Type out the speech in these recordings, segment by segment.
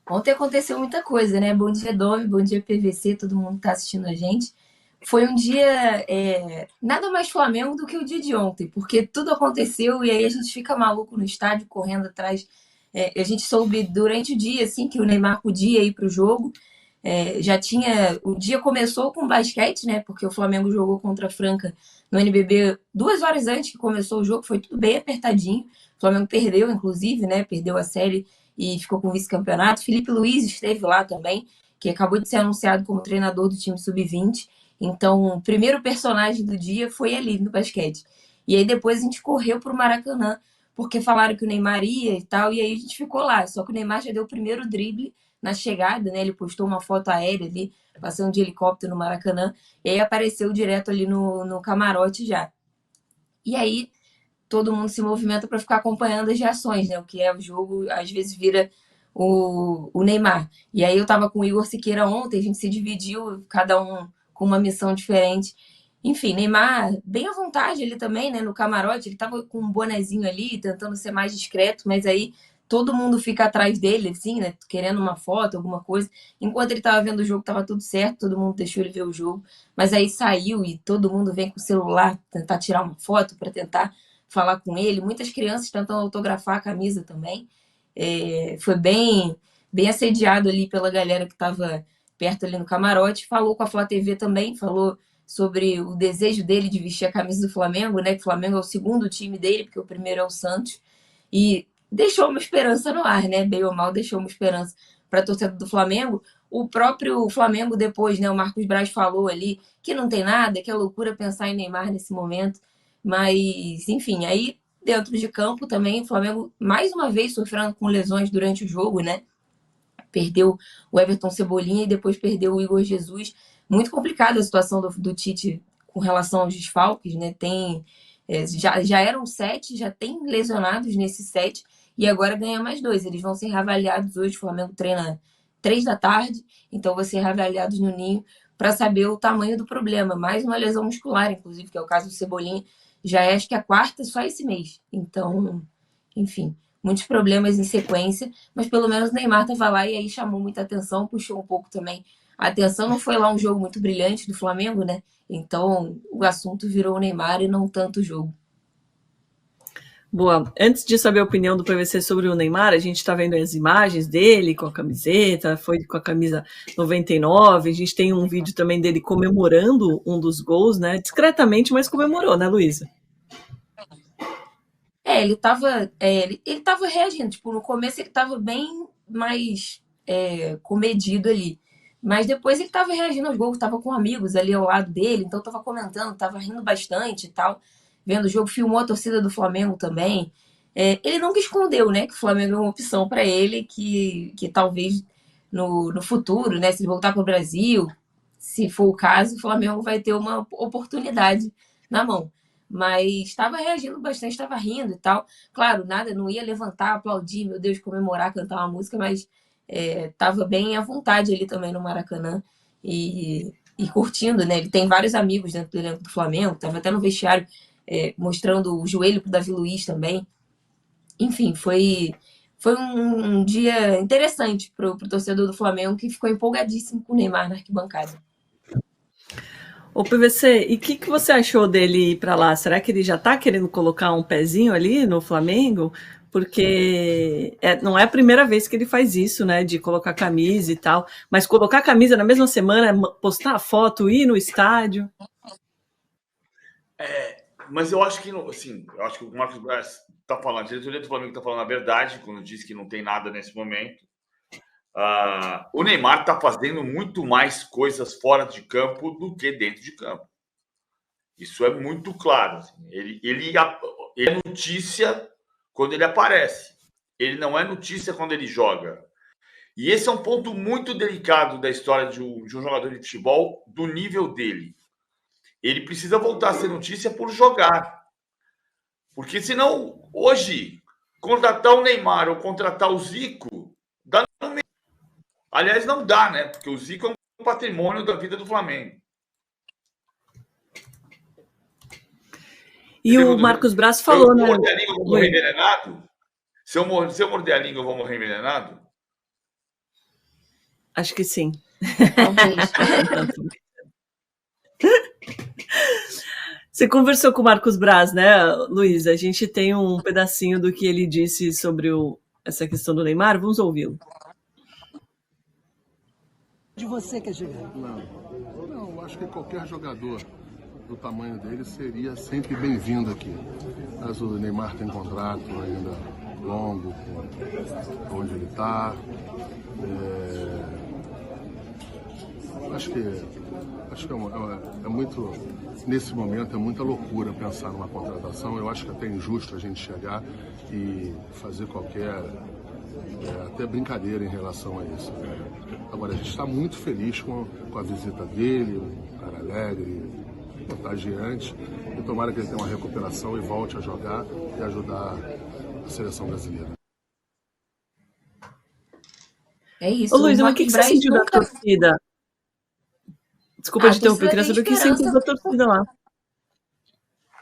Ontem aconteceu muita coisa, né? Bom dia, Domi, bom dia, PVC, todo mundo que tá assistindo a gente. Foi um dia nada mais Flamengo do que o dia de ontem, porque tudo aconteceu e aí a gente fica maluco no estádio, correndo atrás. A gente soube durante o dia, assim, que o Neymar podia ir para o jogo. Já tinha. O dia começou com basquete, né? Porque o Flamengo jogou contra a Franca no NBB 2 horas antes que começou o jogo, foi tudo bem apertadinho. O Flamengo perdeu, inclusive, né? Perdeu a série e ficou com o vice-campeonato. Felipe Luiz esteve lá também, que acabou de ser anunciado como treinador do time sub-20. Então, o primeiro personagem do dia foi ali no basquete. E aí depois a gente correu para o Maracanã, porque falaram que o Neymar ia e tal, e aí a gente ficou lá. Só que o Neymar já deu o primeiro drible na chegada, né? Ele postou uma foto aérea ali, passando de helicóptero no Maracanã, e aí apareceu direto ali no camarote já. E aí todo mundo se movimenta para ficar acompanhando as reações, né? O que é o jogo, às vezes vira o Neymar. E aí eu tava com o Igor Siqueira ontem, a gente se dividiu, cada um com uma missão diferente. Enfim, Neymar, bem à vontade ele também, né? No camarote, ele tava com um bonezinho ali, tentando ser mais discreto, mas aí todo mundo fica atrás dele, assim, né? Querendo uma foto, alguma coisa. Enquanto ele tava vendo o jogo, tava tudo certo, todo mundo deixou ele ver o jogo. Mas aí saiu e todo mundo vem com o celular tentar tirar uma foto para tentar falar com ele. Muitas crianças tentando autografar a camisa também. Foi bem assediado ali pela galera que estava perto ali no camarote. Falou com a Flá TV também, falou sobre o desejo dele de vestir a camisa do Flamengo, né? Que o Flamengo é o segundo time dele, porque o primeiro é o Santos. E deixou uma esperança no ar, né? Bem ou mal, deixou uma esperança para a torcida do Flamengo. O próprio Flamengo depois, né? O Marcos Braz falou ali que não tem nada, que é loucura pensar em Neymar nesse momento. Mas, enfim, aí dentro de campo também, o Flamengo mais uma vez sofrendo com lesões durante o jogo, né? Perdeu o Everton Cebolinha e depois perdeu o Igor Jesus. Muito complicada a situação do Tite com relação aos desfalques, né? Já eram 7, já tem lesionados nesse 7 e agora ganha mais 2. Eles vão ser reavaliados hoje. O Flamengo treina 3 da tarde, então vão ser reavaliados no Ninho para saber o tamanho do problema. Mais uma lesão muscular, inclusive, que é o caso do Cebolinha. Já é, acho que a quarta só esse mês. Então, enfim, muitos problemas em sequência, mas pelo menos o Neymar estava lá e aí chamou muita atenção, puxou um pouco também a atenção. Não foi lá um jogo muito brilhante do Flamengo, né? Então o assunto virou o Neymar e não tanto o jogo. Boa. Antes de saber a opinião do PVC sobre o Neymar, a gente está vendo as imagens dele com a camiseta, foi com a camisa 99. A gente tem um vídeo também dele comemorando um dos gols, né? Discretamente, mas comemorou, né, Luísa? Ele tava reagindo. Tipo, no começo ele tava bem mais comedido ali. Mas depois ele tava reagindo aos gols, tava com amigos ali ao lado dele, então tava comentando, tava rindo bastante e tal, vendo o jogo, filmou a torcida do Flamengo também. Ele nunca escondeu, né, que o Flamengo é uma opção para ele, que talvez no futuro, né, se ele voltar para o Brasil, se for o caso, o Flamengo vai ter uma oportunidade na mão. Mas estava reagindo bastante, estava rindo e tal. Claro, nada, não ia levantar, aplaudir, meu Deus, comemorar, cantar uma música, mas estava bem à vontade ali também no Maracanã e curtindo, né? Ele tem vários amigos dentro do elenco do Flamengo, estava até no vestiário mostrando o joelho pro Davi Luiz também. Enfim, foi um dia interessante pro torcedor do Flamengo que ficou empolgadíssimo com o Neymar na arquibancada. Ô, PVC, e o que você achou dele ir para lá? Será que ele já está querendo colocar um pezinho ali no Flamengo? Porque não é a primeira vez que ele faz isso, né? De colocar camisa e tal. Mas colocar camisa na mesma semana, postar a foto, ir no estádio. Mas eu acho que, assim, eu acho que o Marcos Braz está falando, a diretoria do Flamengo está falando a verdade quando diz que não tem nada nesse momento. O Neymar está fazendo muito mais coisas fora de campo do que dentro de campo. Isso é muito claro. Assim. Ele é notícia quando ele aparece. Ele não é notícia quando ele joga. E esse é um ponto muito delicado da história de um jogador de futebol do nível dele. Ele precisa voltar a ser notícia por jogar. Porque senão, hoje, contratar o Neymar ou contratar o Zico, dá no meio. Aliás, não dá, né? Porque o Zico é um patrimônio da vida do Flamengo. E o Marcos Braz falou, né? Se eu morder a língua, eu vou morrer envenenado? Se eu morder a língua, eu vou morrer envenenado? Acho que sim. Talvez. Você conversou com o Marcos Braz, né, Luiz? A gente tem um pedacinho do que ele disse sobre essa questão do Neymar. Vamos ouvi-lo. De você quer chegar? Não, eu acho que qualquer jogador do tamanho dele seria sempre bem-vindo aqui. Mas o Neymar tem contrato ainda longo com onde ele está. Acho que é muito, nesse momento, é muita loucura pensar numa contratação. Eu acho que é até injusto a gente chegar e fazer qualquer até brincadeira em relação a isso. Agora, a gente está muito feliz com a visita dele, um cara alegre, contagiante, e tomara que ele tenha uma recuperação e volte a jogar e ajudar a seleção brasileira. É isso. Ô, Luiz, mas o que você sentiu da torcida? Desculpa te interromper, queria saber o que você sentiu da torcida lá.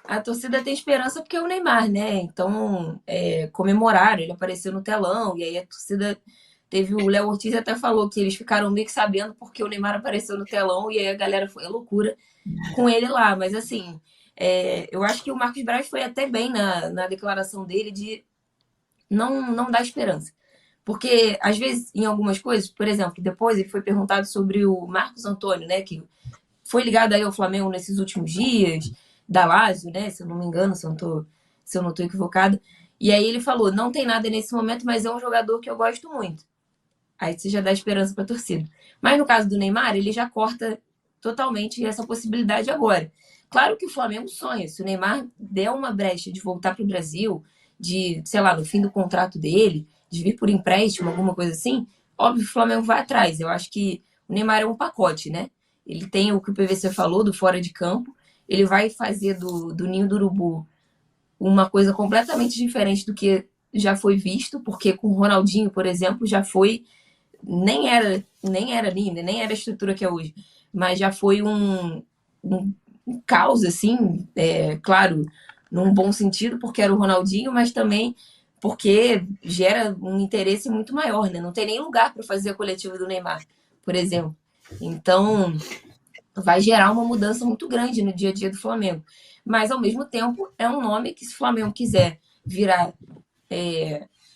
A torcida tem esperança porque é o Neymar, né? Então, comemoraram, ele apareceu no telão, e aí a torcida teve. O Léo Ortiz até falou que eles ficaram meio que sabendo porque o Neymar apareceu no telão, e aí a galera foi à loucura com ele lá. Mas, assim, eu acho que o Marcos Braz foi até bem na declaração dele de não dar esperança. Porque, às vezes, em algumas coisas, por exemplo, depois ele foi perguntado sobre o Marcos Antônio, né? Que foi ligado aí ao Flamengo nesses últimos dias, da Lazio, né? Se eu não me engano, se eu não tô equivocada. E aí ele falou, não tem nada nesse momento, mas é um jogador que eu gosto muito. Aí você já dá esperança pra torcida. Mas no caso do Neymar, ele já corta totalmente essa possibilidade agora. Claro que o Flamengo sonha. Se o Neymar der uma brecha de voltar pro Brasil, de, sei lá, no fim do contrato dele, de vir por empréstimo, alguma coisa assim, óbvio que o Flamengo vai atrás. Eu acho que o Neymar é um pacote, né? Ele tem o que o PVC falou do fora de campo, ele vai fazer do Ninho do Urubu uma coisa completamente diferente do que já foi visto, porque com o Ronaldinho, por exemplo, já foi, nem era linda, nem era a estrutura que é hoje, mas já foi um caos, assim, claro, num bom sentido, porque era o Ronaldinho, mas também porque gera um interesse muito maior, né? Não tem nem lugar para fazer a coletiva do Neymar, por exemplo. Então, vai gerar uma mudança muito grande no dia a dia do Flamengo. Mas, ao mesmo tempo, é um nome que, se o Flamengo quiser virar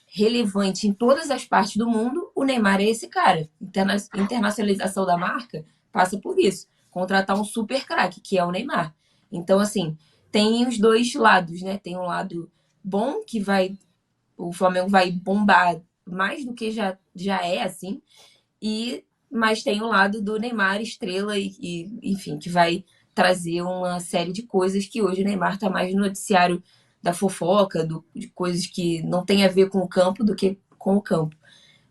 relevante em todas as partes do mundo, o Neymar é esse cara. Internacionalização da marca passa por isso. Contratar um super craque, que é o Neymar. Então, assim, tem os dois lados, né? Tem um lado bom, que o Flamengo vai bombar mais do que já é, assim, mas tem o lado do Neymar estrela e, enfim, que vai trazer uma série de coisas que hoje o Neymar está mais no noticiário da fofoca, de coisas que não tem a ver com o campo do que com o campo.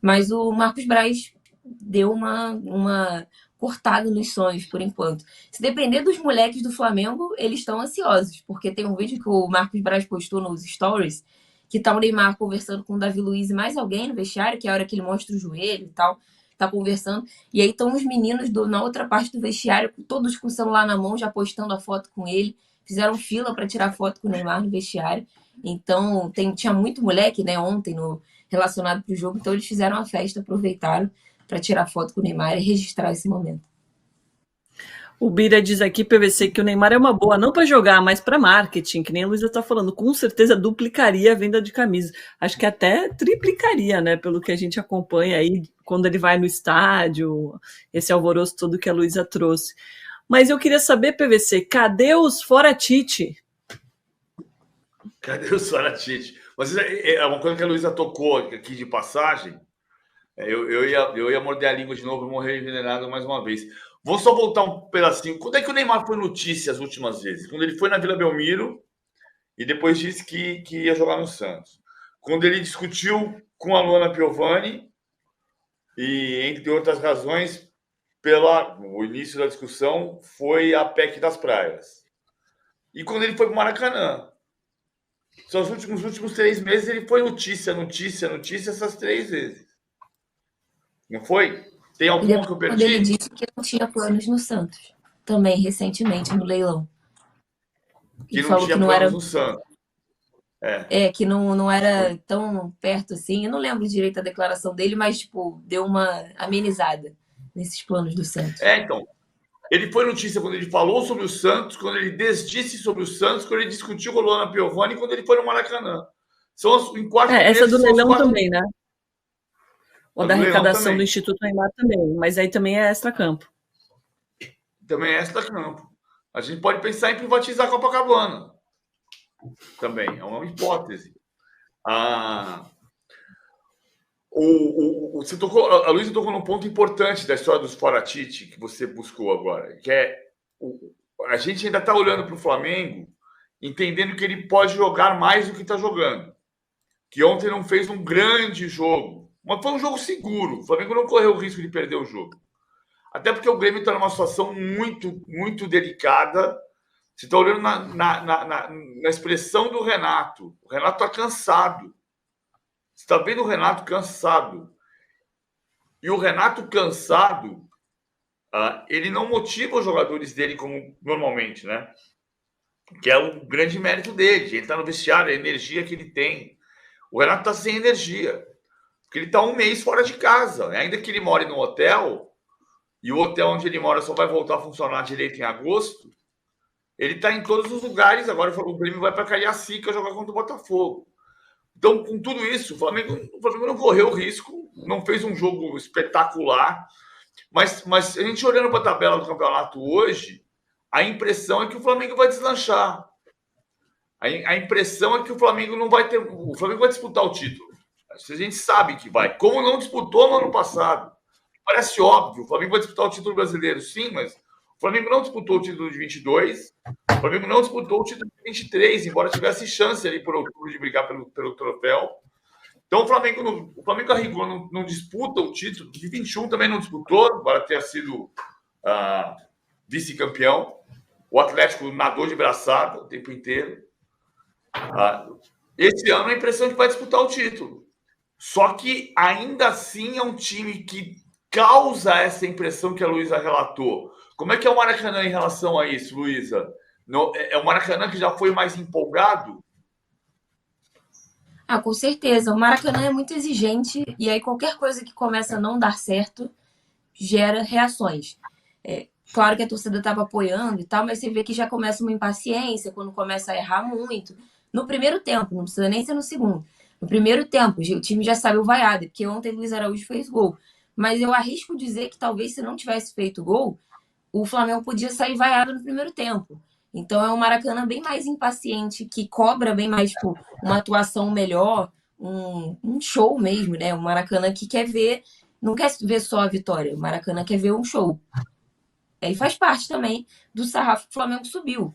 Mas o Marcos Braz deu uma cortada nos sonhos, por enquanto. Se depender dos moleques do Flamengo, eles estão ansiosos, porque tem um vídeo que o Marcos Braz postou nos stories, que tá o Neymar conversando com o Davi Luiz e mais alguém no vestiário, que é a hora que ele mostra o joelho e tal, tá conversando. E aí estão os meninos na outra parte do vestiário, todos com o celular na mão, já postando a foto com ele. Fizeram fila para tirar foto com o Neymar no vestiário. Então, tinha muito moleque, né, ontem, relacionado pro jogo. Então, eles fizeram a festa, aproveitaram para tirar foto com o Neymar e registrar esse momento. O Bira diz aqui, PVC, que o Neymar é uma boa, não para jogar, mas para marketing, que nem a Luísa está falando. Com certeza duplicaria a venda de camisa. Acho que até triplicaria, né? Pelo que a gente acompanha aí, quando ele vai no estádio, esse alvoroço todo que a Luísa trouxe. Mas eu queria saber, PVC, cadê os fora Tite? Cadê os fora Tite? Mas é uma coisa que a Luísa tocou aqui de passagem. Eu ia morder a língua de novo e morrer envenenado mais uma vez. Vou só voltar um pedacinho. Quando é que o Neymar foi notícia as últimas vezes? Quando ele foi na Vila Belmiro e depois disse que ia jogar no Santos. Quando ele discutiu com a Luana Piovani e, entre outras razões, o início da discussão foi a PEC das praias. E quando ele foi para o Maracanã. São os últimos 3 meses ele foi notícia essas 3 vezes. Não foi? Tem alguma que eu perdi? Quando ele disse que não tinha planos no Santos. Também, recentemente, no leilão. Que não tinha planos no Santos. que não era tão perto assim. Eu não lembro direito a declaração dele, mas, tipo, deu uma amenizada nesses planos do Santos. Então, ele foi notícia quando ele falou sobre o Santos, quando ele desdisse sobre o Santos, quando ele discutiu com o Luana Piovani, quando ele foi no Maracanã. São em 4 meses, essa do são os leilão 4... também, né? Ou da arrecadação do Instituto Neymar também, mas aí também é extra-campo. Também é extra-campo. A gente pode pensar em privatizar a Copacabana. Também, é uma hipótese. Você tocou, a Luísa tocou num ponto importante da história dos fora Tite, que você buscou agora, que é a gente ainda está olhando para o Flamengo, entendendo que ele pode jogar mais do que está jogando. Que ontem não fez um grande jogo, mas foi um jogo seguro. O Flamengo não correu o risco de perder o jogo. Até porque o Grêmio está numa situação muito, muito delicada. Você está olhando na expressão do Renato. O Renato está cansado. Você está vendo o Renato cansado. E o Renato cansado, ele não motiva os jogadores dele como normalmente, né? Que é o grande mérito dele. Ele está no vestiário, a energia que ele tem. O Renato está sem energia. Porque ele está um mês fora de casa. Ainda que ele more no hotel, e o hotel onde ele mora só vai voltar a funcionar direito em agosto, ele está em todos os lugares. Agora o Grêmio vai para Cariacica jogar contra o Botafogo. Então, com tudo isso, o Flamengo não correu risco, não fez um jogo espetacular, mas a gente olhando para a tabela do campeonato hoje, a impressão é que o Flamengo vai deslanchar. A impressão é que o Flamengo não vai ter... O Flamengo vai disputar o título. A gente sabe que vai. Como não disputou no ano passado. Parece óbvio, o Flamengo vai disputar o título brasileiro, sim, mas o Flamengo não disputou o título de 22, o Flamengo não disputou o título de 23, embora tivesse chance ali por outubro de brigar pelo troféu. Então o Flamengo arrigou, não disputa o título, de 21 também não disputou, embora ter sido vice-campeão. O Atlético nadou de braçada o tempo inteiro. Esse ano a impressão é que vai disputar o título. Só que ainda assim é um time que causa essa impressão que a Luísa relatou. Como é que é o Maracanã em relação a isso, Luísa? É o Maracanã que já foi mais empolgado? Com certeza. O Maracanã é muito exigente e aí qualquer coisa que começa a não dar certo gera reações. Claro que a torcida estava apoiando e tal, mas você vê que já começa uma impaciência quando começa a errar muito. No primeiro tempo, não precisa nem ser no segundo. No primeiro tempo, o time já sabe o vaiado, porque ontem Luiz Araújo fez gol. Mas eu arrisco dizer que talvez se não tivesse feito gol, o Flamengo podia sair vaiado no primeiro tempo. Então é um Maracanã bem mais impaciente, que cobra bem mais tipo, uma atuação melhor, um show mesmo, né? Um Maracanã que quer ver, não quer ver só a vitória, o Maracanã quer ver um show. E faz parte também do sarrafo que o Flamengo subiu.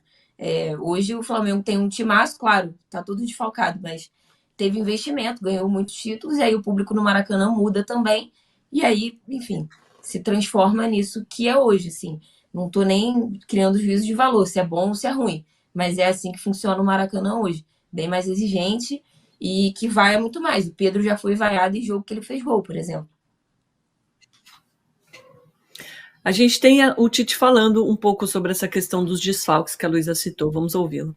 Hoje o Flamengo tem um timaço, claro, tá tudo desfalcado, mas teve investimento, ganhou muitos títulos, e aí o público no Maracanã muda também, e aí, enfim, se transforma nisso que é hoje, assim. Não tô nem criando juízo de valor, se é bom ou se é ruim, mas é assim que funciona o Maracanã hoje. Bem mais exigente e que vai muito mais. O Pedro já foi vaiado em jogo que ele fez gol, por exemplo. A gente tem o Tite falando um pouco sobre essa questão dos desfalques que a Luísa citou. Vamos ouvi-lo.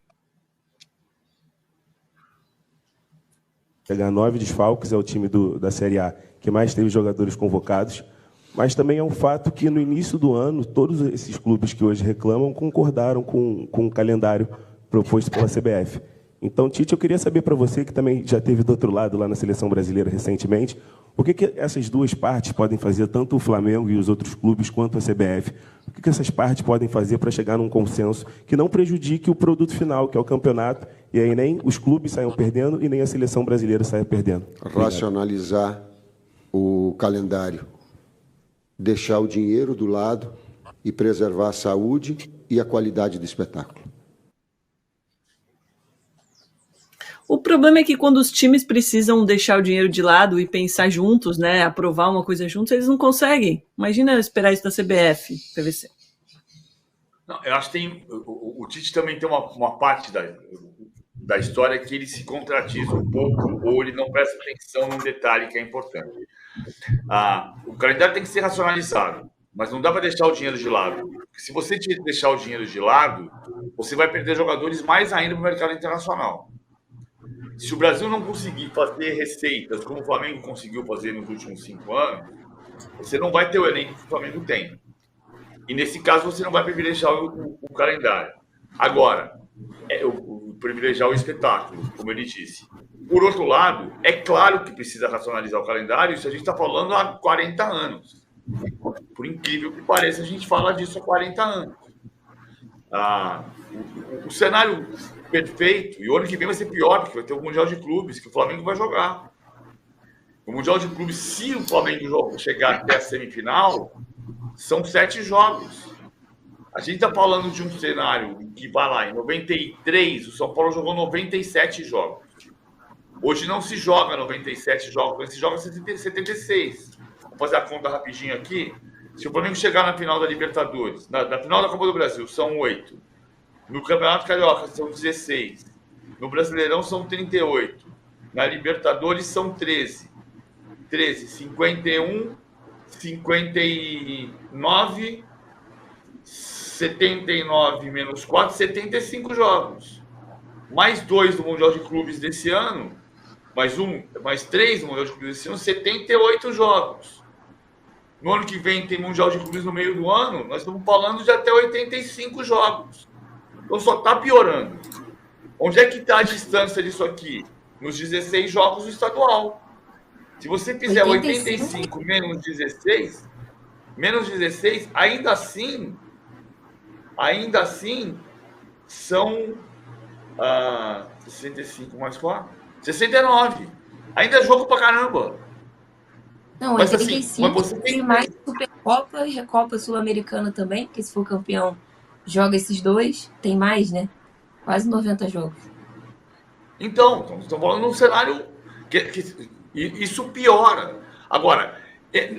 Pegar 9 desfalques, é o time da Série A que mais teve jogadores convocados, mas também é um fato que no início do ano, todos esses clubes que hoje reclamam concordaram com o calendário proposto pela CBF. Então, Tite, eu queria saber para você, que também já esteve do outro lado lá na Seleção Brasileira recentemente, o que essas duas partes podem fazer, tanto o Flamengo e os outros clubes, quanto a CBF? O que essas partes podem fazer para chegar num consenso que não prejudique o produto final, que é o campeonato, e aí nem os clubes saiam perdendo e nem a Seleção Brasileira saia perdendo? Racionalizar o calendário, deixar o dinheiro do lado e preservar a saúde e a qualidade do espetáculo. O problema é que quando os times precisam deixar o dinheiro de lado e pensar juntos, né, aprovar uma coisa juntos, eles não conseguem. Imagina esperar isso da CBF, PVC. Não, eu acho que tem... O Tite também tem uma parte da história que ele se contradiz um pouco ou ele não presta atenção num detalhe que é importante. O calendário tem que ser racionalizado, mas não dá para deixar o dinheiro de lado. Porque se você deixar o dinheiro de lado, você vai perder jogadores mais ainda no mercado internacional. Se o Brasil não conseguir fazer receitas como o Flamengo conseguiu fazer nos últimos 5 anos, você não vai ter o elenco que o Flamengo tem. E nesse caso você não vai privilegiar o calendário. Agora, privilegiar o espetáculo, como ele disse. Por outro lado, é claro que precisa racionalizar o calendário, isso a gente está falando há 40 anos. Por incrível que pareça, a gente fala disso há 40 anos. O cenário perfeito, e o ano que vem vai ser pior, porque vai ter o Mundial de Clubes, que o Flamengo vai jogar. O Mundial de Clubes, se o Flamengo chegar até a semifinal, são 7 jogos. A gente está falando de um cenário que vai lá, em 93, o São Paulo jogou 97 jogos. Hoje não se joga 97 jogos, se joga 76. Vou fazer a conta rapidinho aqui. Se o Flamengo chegar na final da Libertadores, na final da Copa do Brasil, são 8. No Campeonato Carioca, são 16. No Brasileirão, são 38. Na Libertadores, são 13. 13, 51, 59, 79 menos 4, 75 jogos. Mais 2 do Mundial de Clubes desse ano, mais 3 do Mundial de Clubes desse ano, 78 jogos. No ano que vem tem Mundial de Clubes no meio do ano, nós estamos falando de até 85 jogos. Então só está piorando. Onde é que está a distância disso aqui? Nos 16 jogos do estadual. Se você fizer 85 menos 16, ainda assim são 65 mais 4, 69. Ainda é jogo pra caramba. Não, Mas, 85 assim, você tem mais Supercopa e Recopa Sul-Americana também, porque se for campeão, joga esses dois. Tem mais, né? Quase 90 jogos. Então, estamos falando num cenário que isso piora. Agora,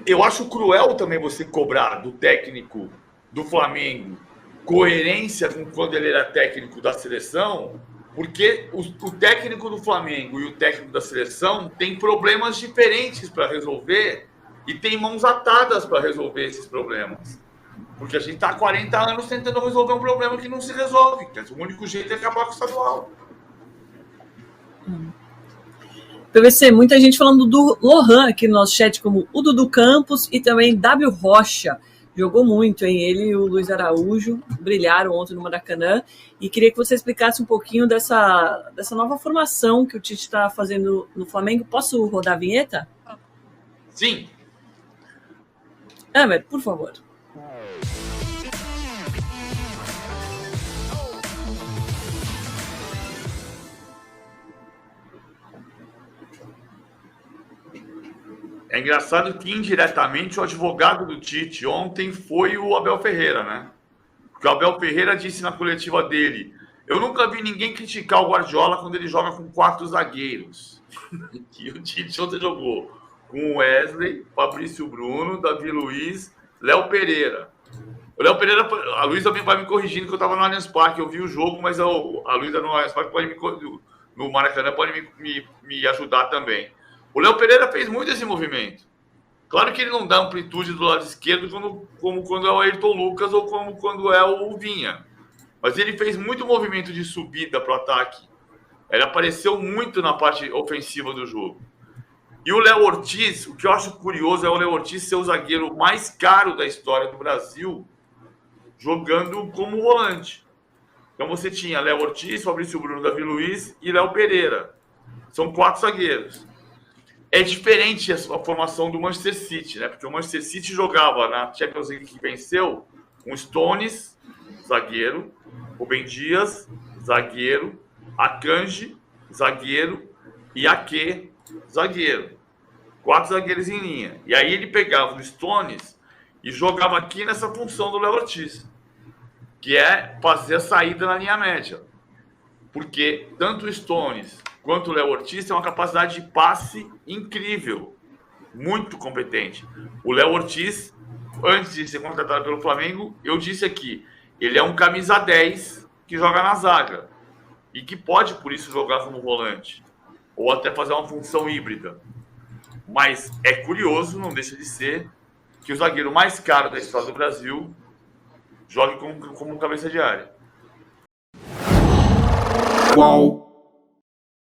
eu acho cruel também você cobrar do técnico do Flamengo coerência com quando ele era técnico da seleção, porque o técnico do Flamengo e o técnico da seleção têm problemas diferentes para resolver e tem mãos atadas para resolver esses problemas. Porque a gente está há 40 anos tentando resolver um problema que não se resolve. O único jeito é acabar com o estadual. PVC, muita gente falando do Lohan aqui no nosso chat, como o Dudu Campos e também W. Rocha. Jogou muito, hein? Ele e o Luiz Araújo brilharam ontem no Maracanã. E queria que você explicasse um pouquinho dessa nova formação que o Tite está fazendo no Flamengo. Posso rodar a vinheta? Sim. Amer, por favor. É engraçado que, indiretamente, o advogado do Tite ontem foi o Abel Ferreira, né? Porque o Abel Ferreira disse na coletiva dele: eu nunca vi ninguém criticar o Guardiola quando ele joga com 4 zagueiros. E o Tite ontem jogou com Wesley, Fabrício Bruno, Davi Luiz, Léo Pereira. O Léo Pereira, a Luísa vai me corrigindo que eu estava no Allianz Parque, eu vi o jogo, mas a Luísa no Allianz Parque no Maracanã pode me ajudar também. O Léo Pereira fez muito esse movimento. Claro que ele não dá amplitude do lado esquerdo como quando é o Ayrton Lucas ou como quando é o Vinha. Mas ele fez muito movimento de subida para o ataque. Ele apareceu muito na parte ofensiva do jogo. E o Léo Ortiz, o que eu acho curioso é o Léo Ortiz ser o zagueiro mais caro da história do Brasil, jogando como volante. Então você tinha Léo Ortiz, Fabrício Bruno, Davi Luiz e Léo Pereira. São 4 zagueiros. É diferente a formação do Manchester City, né? Porque o Manchester City jogava na Champions League que venceu com Stones, zagueiro, Rubem Dias, zagueiro, Akanji, zagueiro e Ake, zagueiro. 4 zagueiros em linha. E aí ele pegava o Stones e jogava aqui nessa função do Léo Ortiz, que é fazer a saída na linha média. Porque tanto o Stones quanto o Léo Ortiz tem uma capacidade de passe incrível, muito competente. O Léo Ortiz, antes de ser contratado pelo Flamengo, eu disse aqui, ele é um camisa 10 que joga na zaga e que pode, por isso, jogar como volante ou até fazer uma função híbrida. Mas é curioso, não deixa de ser, que o zagueiro mais caro da história do Brasil jogue como cabeça de área. Qual?